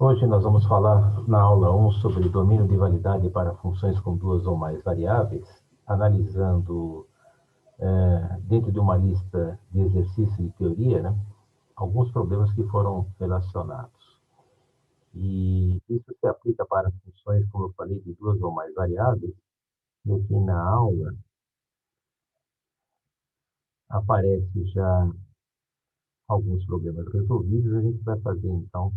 Hoje nós vamos falar na aula 1 sobre domínio de validade para funções com duas ou mais variáveis, analisando, dentro de uma lista de exercícios de teoria, né, alguns problemas que foram relacionados. E isso se aplica para funções, como eu falei, de duas ou mais variáveis, e aqui na aula aparece já alguns problemas resolvidos, a gente vai fazer então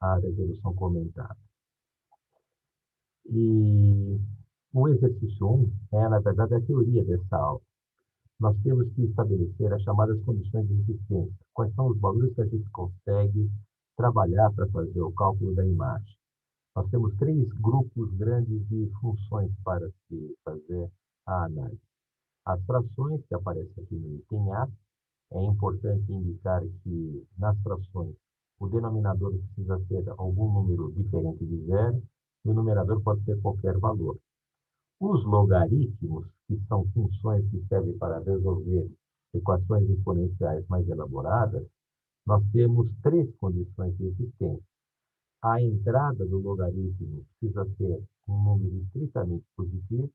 a resolução comentada. E o exercício 1 é, na verdade, a teoria dessa aula. Nós temos que estabelecer as chamadas condições de existência. Quais são os valores que a gente consegue trabalhar para fazer o cálculo da imagem? Nós temos três grupos grandes de funções para se fazer a análise. As frações, que aparecem aqui no item A, é importante indicar que nas frações o denominador precisa ser algum número diferente de zero e o numerador pode ser qualquer valor. Os logaritmos, que são funções que servem para resolver equações exponenciais mais elaboradas, nós temos três condições de existência. A entrada do logaritmo precisa ser um número estritamente positivo,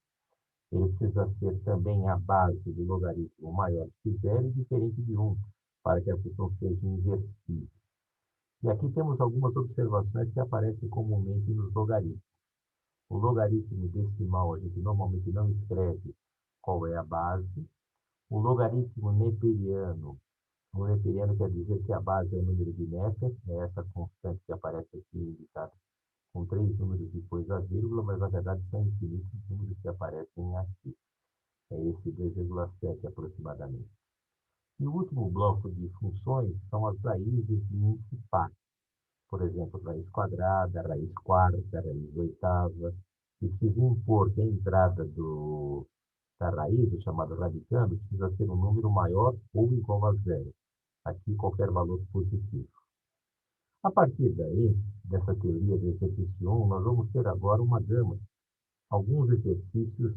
ele precisa ser também a base do logaritmo maior que zero e diferente de 1, para que a função seja inversível. E aqui temos algumas observações que aparecem comumente nos logaritmos. O logaritmo decimal, a gente normalmente não escreve qual é a base. O logaritmo neperiano, o neperiano quer dizer que a base é o número de Neper, é essa constante que aparece aqui indicada com três números depois da vírgula, mas na verdade são infinitos os números que aparecem aqui. É esse 2,7 aproximadamente. E o último bloco de funções são as raízes de índice par. Por exemplo, raiz quadrada, raiz quarta, raiz oitava. E precisa impor que a entrada da raiz, o chamado radicando, precisa ser um número maior ou igual a zero. Aqui, qualquer valor positivo. A partir daí, dessa teoria do exercício 1, nós vamos ter agora uma gama, alguns exercícios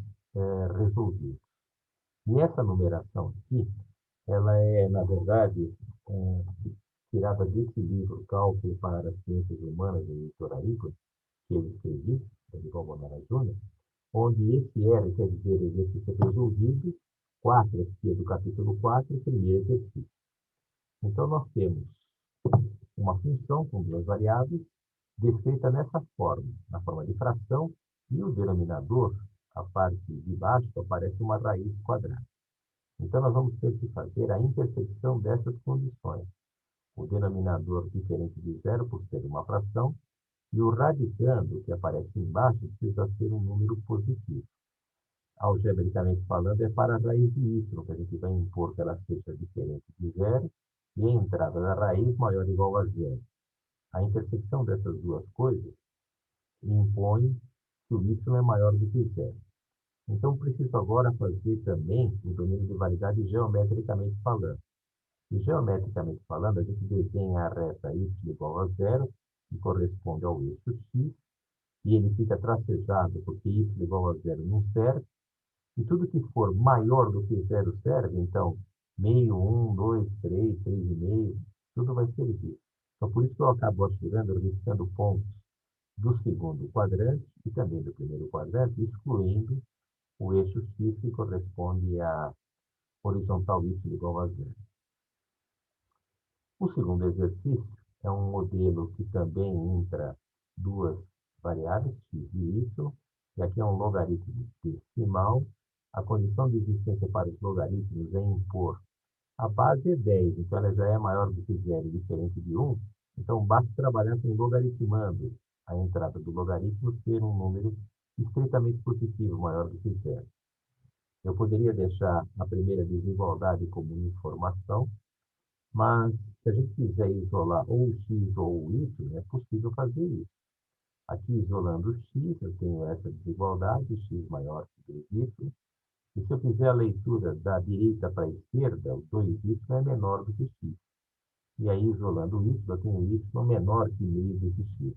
resolvidos. E essa numeração aqui, ela é, na verdade, é, tirada desse livro, Cálculo para as Ciências Humanas, do Heitor Arícola, que eu escrevi, do Dorival Bonara Júnior, onde esse R quer dizer exercício resolvido, 4 aqui é do capítulo 4, primeiro exercício. Então, nós temos uma função com duas variáveis, descrita nessa forma, na forma de fração, e o denominador, a parte de baixo, aparece uma raiz quadrada. Então, nós vamos ter que fazer a intersecção dessas condições. O denominador diferente de zero, por ser uma fração, e o radicando, que aparece embaixo, precisa ser um número positivo. Algebricamente falando, é para a raiz de y, que a gente vai impor que ela seja diferente de zero, e a entrada da raiz maior ou igual a zero. A intersecção dessas duas coisas impõe que o y é maior do que zero. Então, preciso agora fazer também o domínio de validade geometricamente falando. E geometricamente falando, a gente desenha a reta y igual a zero, que corresponde ao eixo x, e ele fica tracejado porque y igual a zero não serve, e tudo que for maior do que zero serve, então, meio, 1, 2, 3, 3,5, tudo vai servir. Então, por isso que eu acabo assurando, riscando pontos do segundo quadrante e também do primeiro quadrante, excluindo o eixo x que corresponde à horizontal y igual a zero. O segundo exercício é um modelo que também entra duas variáveis, x e y, e aqui é um logaritmo decimal. A condição de existência para os logaritmos é impor. A base é 10, então ela já é maior do que zero, diferente de 1. Então, basta trabalhar com logaritmando a entrada do logaritmo ser um número estritamente positivo, maior do que zero. Eu poderia deixar a primeira desigualdade como informação, mas se a gente quiser isolar ou o x ou o y, é possível fazer isso. Aqui, isolando o x, eu tenho essa desigualdade, x maior que 2y. E se eu fizer a leitura da direita para a esquerda, o 2y é menor do que x. E aí, isolando o y, eu tenho y menor que meio vezes x.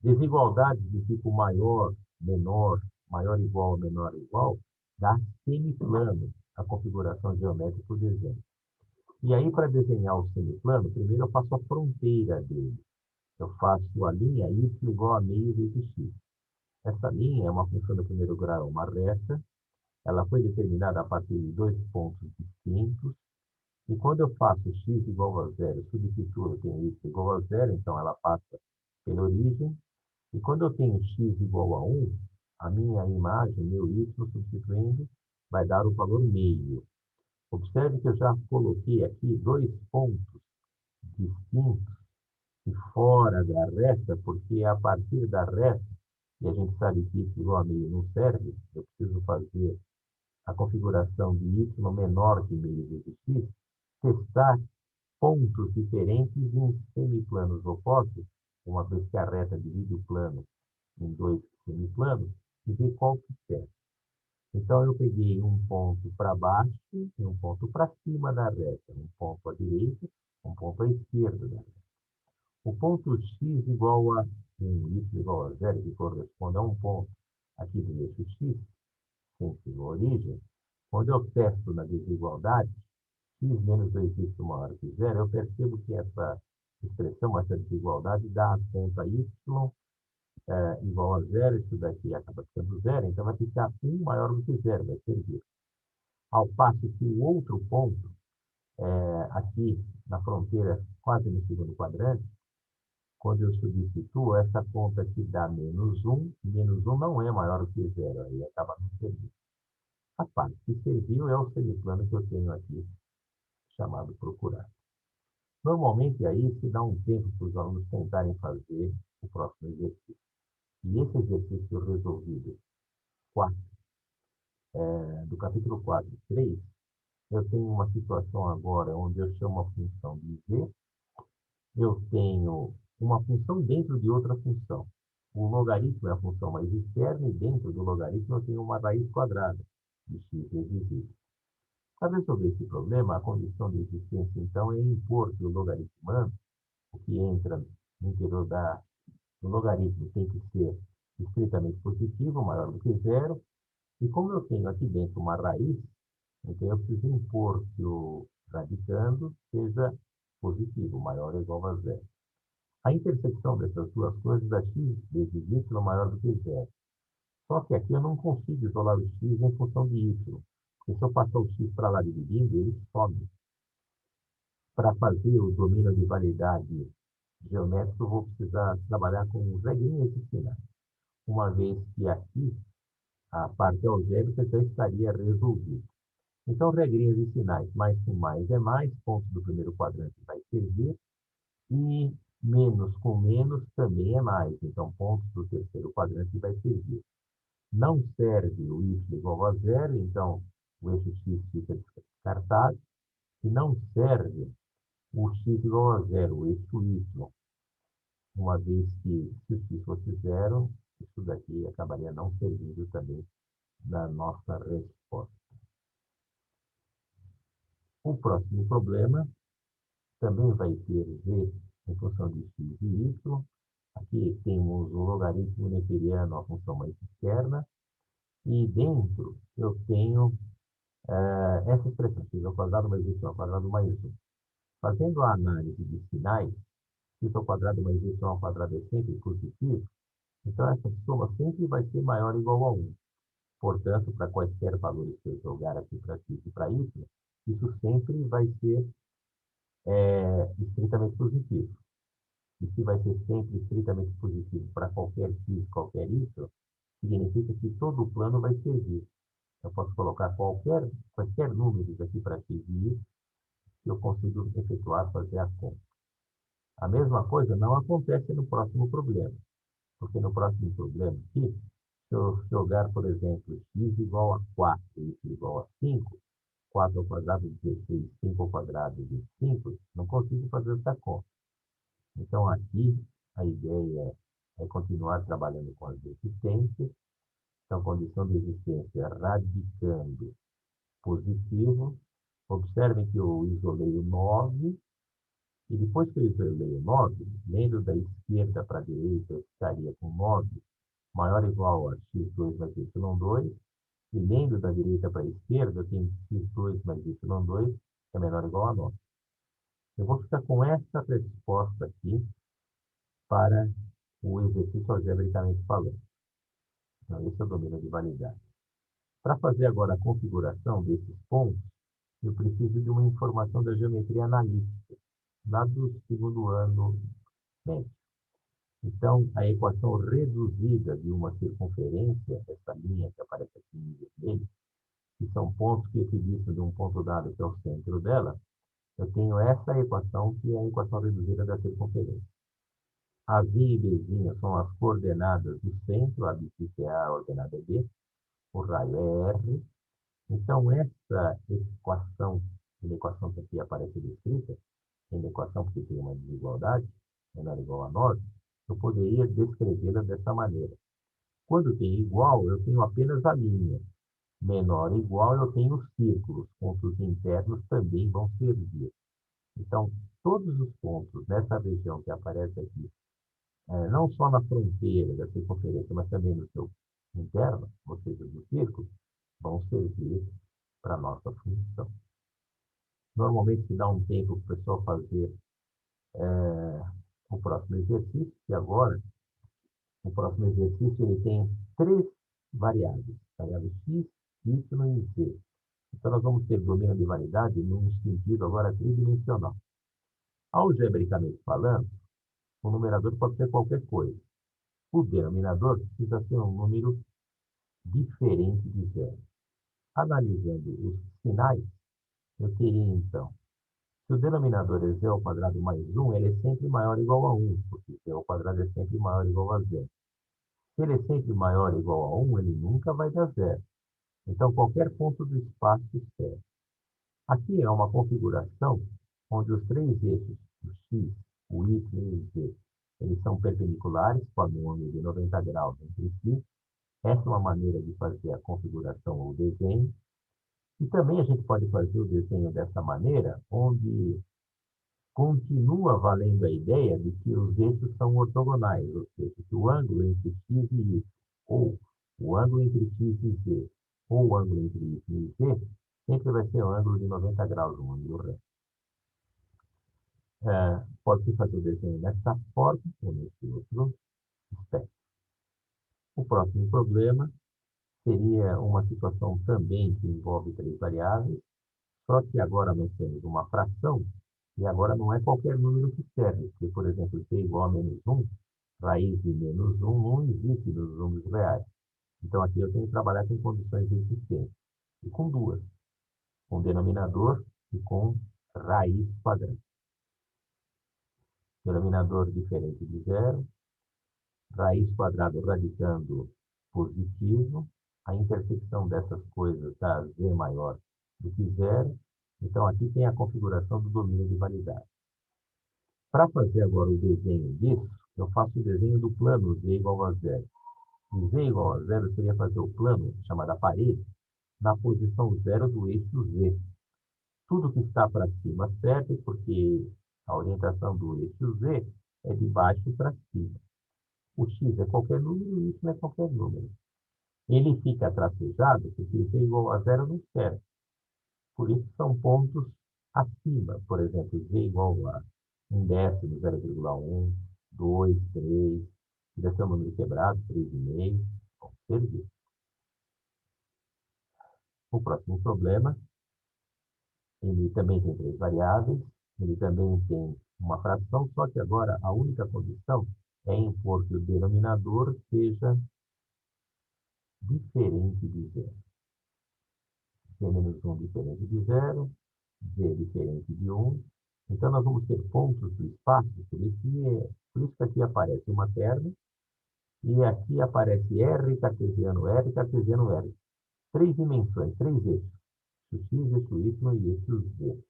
Desigualdade de tipo maior, menor, maior igual, menor igual, dá semiplano a configuração geométrica do desenho. E aí, para desenhar o semiplano, primeiro eu faço a fronteira dele. eu faço a linha y igual a meio vezes x. Essa linha é uma função do primeiro grau, uma reta. Ela foi determinada a partir de dois pontos distintos. E quando eu faço x igual a zero, substituo, eu tenho y igual a zero, então ela passa pela origem. E quando eu tenho x igual a 1, a minha imagem, meu y, substituindo, vai dar o valor meio. Observe que eu já coloquei aqui dois pontos distintos e fora da reta, porque a partir da reta, e a gente sabe que y igual a meio não serve, eu preciso fazer a configuração de y menor que meio vezes x, testar pontos diferentes em semiplanos opostos, uma vez que a reta divide o plano em dois semiplanos, e ver qual que serve. Então, eu peguei um ponto para baixo e um ponto para cima da reta, um ponto à direita, um ponto à esquerda da reta. O ponto x igual a 1, y igual a 0, que corresponde a um ponto aqui do eixo x, sempre na origem, quando eu testo na desigualdade, x menos 2y maior que zero, eu percebo que essa expressão, essa desigualdade, dá a conta y igual a zero, isso daqui acaba sendo zero, então vai ficar 1 maior do que zero, vai servir. Ao passo que o outro ponto, aqui na fronteira, quase no segundo quadrante, quando eu substituo, essa conta aqui dá menos 1 não é maior do que zero, aí acaba não servindo. A parte que serviu é o semiplano que eu tenho aqui, chamado procurar. Normalmente, aí se dá um tempo para os alunos tentarem fazer o próximo exercício. E esse exercício resolvido 4, do capítulo 4, 3, eu tenho uma situação agora onde eu chamo a função de z, eu tenho uma função dentro de outra função. O logaritmo é a função mais externa e dentro do logaritmo eu tenho uma raiz quadrada de x vezes y. Para resolver esse problema, a condição de existência, então, é impor que o logaritmando, o que entra no interior do logaritmo, tem que ser estritamente positivo, maior do que zero. E como eu tenho aqui dentro uma raiz, então eu preciso impor que o radicando seja positivo, maior ou igual a zero. A intersecção dessas duas coisas dá x vezes y maior do que zero. Só que aqui eu não consigo isolar o x em função de y. Porque se eu passar o x para lá dividindo, ele some. Para fazer o domínio de validade geométrica, eu vou precisar trabalhar com regrinhas de sinais. Uma vez que aqui a parte algébrica já estaria resolvida. Então, regrinhas de sinais, mais com mais é mais, pontos do primeiro quadrante vai servir, e menos com menos também é mais, então pontos do terceiro quadrante vai servir. Não serve o y igual a zero, então o eixo x fica descartado, e não serve o x igual a zero, o eixo y, uma vez que se o x fosse zero, isso daqui acabaria não servindo também na nossa resposta. O próximo problema também vai ter z em função de x e y. Aqui temos o logaritmo neperiano, a função mais externa, e dentro eu tenho essa expressão, x ao quadrado mais y ao quadrado mais 1. Fazendo a análise de sinais, x ao quadrado mais y ao quadrado é sempre positivo, então essa soma sempre vai ser maior ou igual a 1. Portanto, para quaisquer valores que eu jogar aqui para x e para y, isso sempre vai ser estritamente positivo. E se vai ser sempre estritamente positivo para qualquer x, qualquer y, significa que todo o plano vai servir. Eu posso colocar quaisquer números aqui para x e y, que eu consigo efetuar, fazer a conta. A mesma coisa não acontece no próximo problema, porque no próximo problema aqui, se eu jogar, por exemplo, x igual a 4 e y igual a 5, 4 ao quadrado 16, 5 ao quadrado 25, não consigo fazer essa conta. Então, aqui, a ideia é continuar trabalhando com as existências. Então, condição de existência radicando positivo. Observem que eu isolei o 9, e depois que eu isolei o 9, lendo da esquerda para a direita, eu ficaria com 9 maior ou igual a x2 mais y2, e lendo da direita para a esquerda, eu tenho x2 mais y2, que é menor ou igual a 9. Eu vou ficar com essa resposta aqui, para o exercício algebricamente falando. Então, esse é o domínio de validade. Para fazer agora a configuração desses pontos, eu preciso de uma informação da geometria analítica, lá do segundo ano médio. Então, a equação reduzida de uma circunferência, essa linha que aparece aqui em vermelho, que são pontos que equidistam de um ponto dado que é o centro dela, eu tenho essa equação, que é a equação reduzida da circunferência. A Z e B são as coordenadas do centro, a abscissa é A, a ordenada é B, o raio é R. Então, essa equação, a equação que aqui aparece descrita, é uma equação porque tem uma desigualdade, menor ou igual a 9, eu poderia descrevê-la dessa maneira. Quando tem igual, eu tenho apenas a linha. Menor ou igual, eu tenho os círculos. Pontos internos também vão servir. Então, todos os pontos nessa região que aparece aqui, não só na fronteira da circunferência, mas também no seu interno, ou seja, do círculo, vão servir para a nossa função. Normalmente se dá um tempo para o pessoal fazer o próximo exercício, e agora, o próximo exercício ele tem três variáveis, variáveis x, y e z. Então, nós vamos ter domínio de validade num sentido agora tridimensional. Algebricamente falando, o numerador pode ser qualquer coisa. O denominador precisa ser um número diferente de zero. Analisando os sinais, eu teria, então, se o denominador é z ao quadrado mais 1, ele é sempre maior ou igual a 1, porque z ao quadrado é sempre maior ou igual a zero. Se ele é sempre maior ou igual a 1, ele nunca vai dar zero. Então, qualquer ponto do espaço serve. Aqui é uma configuração onde os três eixos, o x, o y e o z, eles são perpendiculares, formam um ângulo de 90 graus entre si. Essa é uma maneira de fazer a configuração ou desenho. E também a gente pode fazer o desenho dessa maneira, onde continua valendo a ideia de que os eixos são ortogonais, ou seja, que o ângulo entre x e y, ou o ângulo entre x e z, ou o ângulo entre y e z, sempre vai ser um ângulo de 90 graus, um ângulo reto. Pode-se fazer o desenho dessa forma, ou nesse outro aspecto. O próximo problema seria uma situação também que envolve três variáveis, só que agora nós temos uma fração, e agora não é qualquer número que serve, porque, por exemplo, c igual a menos 1, raiz de menos 1 não existe nos números reais. Então, aqui eu tenho que trabalhar com condições existentes, e com duas, com denominador e com raiz quadrada. Denominador diferente de zero, raiz quadrada radicando positivo, a intersecção dessas coisas dá z maior do que zero. Então, aqui tem a configuração do domínio de validade. Para fazer agora o desenho disso, eu faço o desenho do plano z igual a zero. E z igual a zero seria fazer o plano, chamado a parede, na posição zero do eixo z. Tudo que está para cima serve, porque a orientação do eixo z é de baixo para cima. O x é qualquer número e o y é qualquer número. Ele fica tracejado porque z igual a zero não serve. Por isso são pontos acima. Por exemplo, z igual a 1/10, 0,1, 2, 3. Se deve ser um número quebrado, 3,5. Bom, servir. O próximo problema, ele também tem três variáveis, ele também tem uma fração, só que agora a única condição é impor que o denominador seja diferente de zero. Z menos 1 diferente de zero, z diferente de 1. Então, nós vamos ter pontos do espaço, por isso que aqui aparece uma terna, e aqui aparece R, cartesiano R. Três dimensões, três eixos. Eixo X, eixo Y e eixo Z.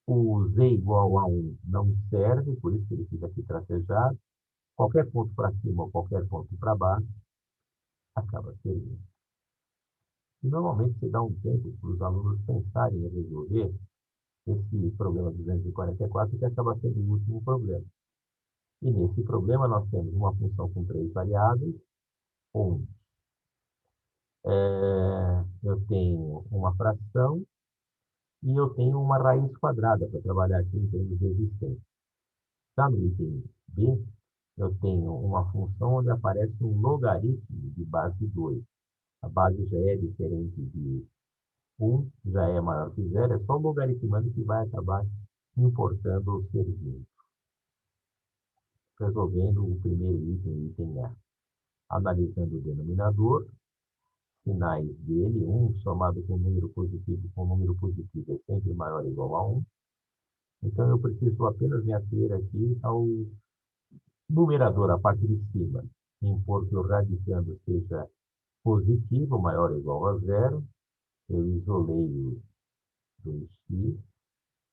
O Z igual a 1 não serve, por isso que ele fica aqui tracejado. Qualquer ponto para cima ou qualquer ponto para baixo acaba servindo. E normalmente se dá um tempo para os alunos pensarem em resolver esse problema 244, que acaba sendo o último problema. E nesse problema nós temos uma função com três variáveis, onde eu tenho uma fração e eu tenho uma raiz quadrada para trabalhar aqui em termos de existência. Está no item B, eu tenho uma função onde aparece um logaritmo de base 2. A base já é diferente de 1, já é maior que zero, é só o logaritmando que vai acabar importando o ser junto, resolvendo o primeiro item, item A. Analisando o denominador, sinais dele, 1 somado com número positivo é sempre maior ou igual a 1. Então, eu preciso apenas me ater aqui ao numerador, a parte de cima, impor que o radicando seja positivo, maior ou igual a zero. Eu isolei o 2x,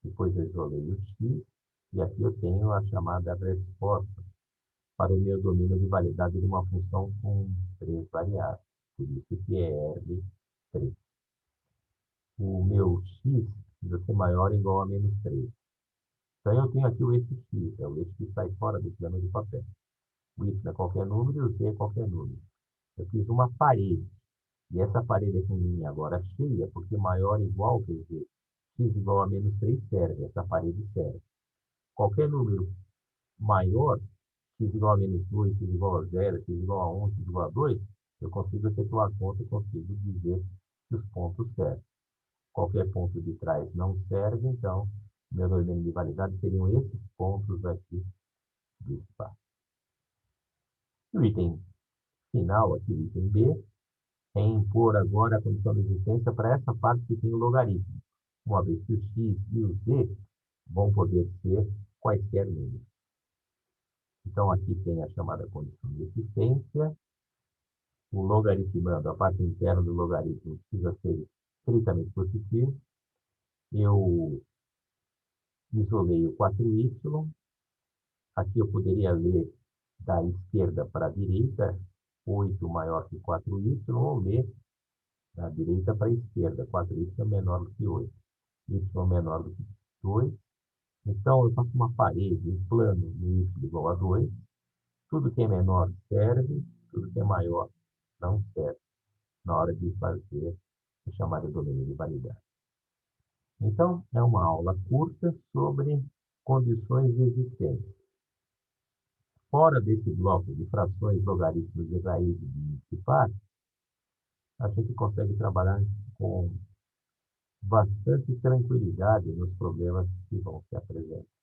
depois eu isolei o x, e aqui eu tenho a chamada resposta para o meu domínio de validade de uma função com 3 variáveis. Por isso que é R3. O meu x precisa ser maior ou igual a menos 3. Então, eu tenho aqui o eixo x, é o eixo que sai fora do plano de papel. O y é qualquer número e o z é qualquer número. Eu fiz uma parede, e essa parede aqui minha agora cheia, porque maior ou igual, quer dizer, x igual a menos 3 serve, essa parede serve. Qualquer número maior, x igual a menos 2, x igual a 0, x igual a 1, x igual a 2, eu consigo efetuar a conta e consigo dizer que os pontos servem. Qualquer ponto de trás não serve, então, meu domínio de validade seriam esses pontos aqui do espaço. O item final, aqui, o item B, é impor agora a condição de existência para essa parte que tem o logaritmo, uma vez que o x e o z vão poder ser quaisquer números. Então, aqui tem a chamada condição de existência. O logaritmando, a parte interna do logaritmo precisa ser estritamente positivo. Eu isolei o 4y. Aqui eu poderia ler da esquerda para a direita, 8 maior que 4y, ou ler da direita para a esquerda, 4y é menor do que 8, y menor do que 2. Então, eu faço uma parede, um plano no y igual a 2. Tudo que é menor serve, tudo que é maior não serve, na hora de fazer o chamado domínio de validade. Então, é uma aula curta sobre condições existentes. Fora desse bloco de frações, logaritmos e raízes de par, a gente consegue trabalhar com bastante tranquilidade nos problemas que vão se apresentar.